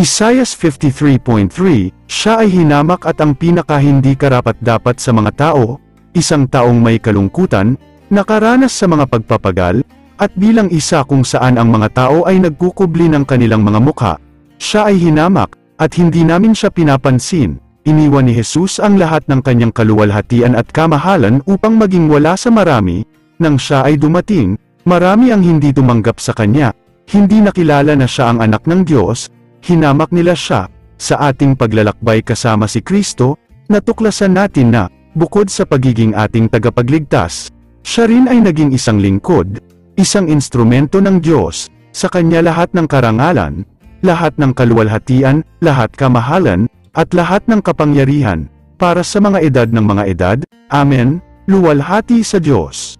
Isaiah 53:3, siya ay hinamak at ang pinaka-hindi karapat-dapat sa mga tao, isang taong may kalungkutan, nakaranas sa mga pagpapagal, at bilang isa kung saan ang mga tao ay nagkukubli ng kanilang mga mukha. Siya ay hinamak, at hindi namin siya pinapansin. Iniwan ni Jesus ang lahat ng kanyang kaluwalhatian at kamahalan upang maging wala sa marami. Nang siya ay dumating, marami ang hindi tumanggap sa kanya. Hindi nakilala na siya ang anak ng Diyos. Hinamak nila siya. Sa ating paglalakbay kasama si Kristo, natuklasan natin na, bukod sa pagiging ating tagapagligtas, siya rin ay naging isang lingkod, isang instrumento ng Diyos. Sa kanya lahat ng karangalan, lahat ng kaluwalhatian, lahat kamahalan, at lahat ng kapangyarihan, para sa mga edad ng mga edad. Amen. Luwalhati sa Diyos.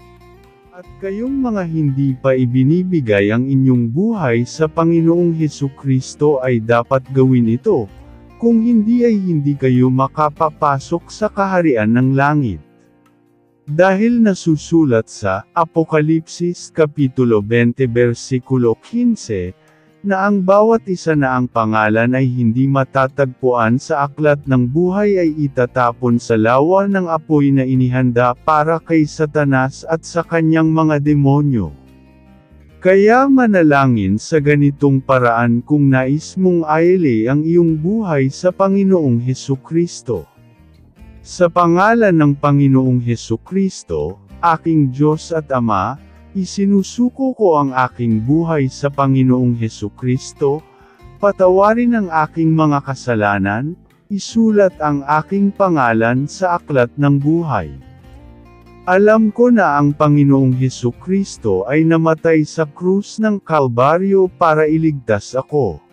At kayong mga hindi pa ibinibigay ang inyong buhay sa Panginoong Hesukristo ay dapat gawin ito. Kung hindi ay hindi kayo makapapasok sa kaharian ng langit. Dahil nasusulat sa Apokalipsis Kapitulo 20 versikulo 15, na ang bawat isa na ang pangalan ay hindi matatagpuan sa aklat ng buhay ay itatapon sa lawa ng apoy na inihanda para kay Satanas at sa kanyang mga demonyo. Kaya manalangin sa ganitong paraan kung nais mong aili ang iyong buhay sa Panginoong Hesukristo. Sa pangalan ng Panginoong Hesukristo, aking Diyos at Ama, isinusuko ko ang aking buhay sa Panginoong Hesukristo, patawarin ang aking mga kasalanan, isulat ang aking pangalan sa aklat ng buhay. Alam ko na ang Panginoong Hesukristo ay namatay sa krus ng Kalbaryo para iligtas ako.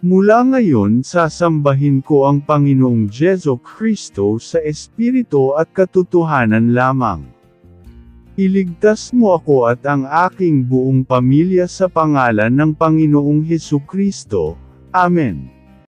Mula ngayon sasambahin ko ang Panginoong Jesucristo sa espiritu at katotohanan lamang. Iligtas mo ako at ang aking buong pamilya sa pangalan ng Panginoong Hesukristo. Amen.